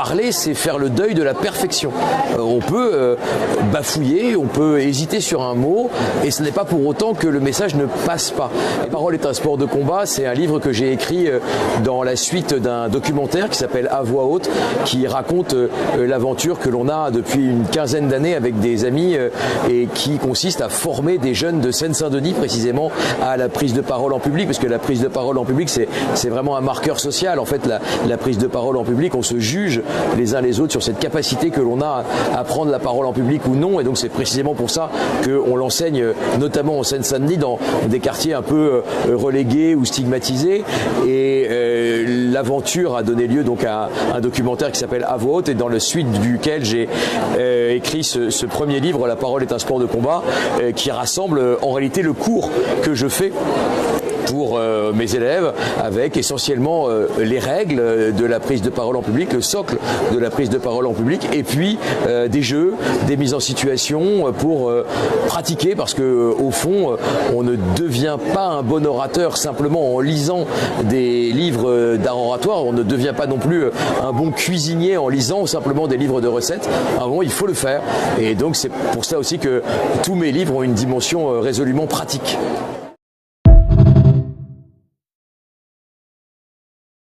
parler, c'est faire le deuil de la perfection. On peut bafouiller, on peut hésiter sur un mot, et ce n'est pas pour autant que le message ne passe pas. La parole est un sport de combat, c'est un livre que j'ai écrit dans la suite d'un documentaire qui s'appelle À voix haute, qui raconte l'aventure que l'on a depuis une quinzaine d'années avec des amis et qui consiste à former des jeunes de Seine-Saint-Denis précisément à la prise de parole en public, parce que la prise de parole en public c'est vraiment un marqueur social. En fait, la prise de parole en public, on se juge les uns les autres sur cette capacité que l'on a à prendre la parole en public ou non, et donc c'est précisément pour ça qu'on l'enseigne notamment en Seine-Saint-Denis dans des quartiers un peu relégués ou stigmatisés, et l'aventure a donné lieu donc à un documentaire qui s'appelle À voix haute, et dans la suite duquel j'ai écrit ce premier livre, La parole est un sport de combat, qui rassemble en réalité le cours que je fais pour mes élèves, avec essentiellement les règles de la prise de parole en public, le socle de la prise de parole en public, et puis des jeux, des mises en situation pour pratiquer, parce que au fond, on ne devient pas un bon orateur simplement en lisant des livres d'art oratoire, on ne devient pas non plus un bon cuisinier en lisant simplement des livres de recettes. À un moment, il faut le faire, et donc c'est pour ça aussi que tous mes livres ont une dimension résolument pratique.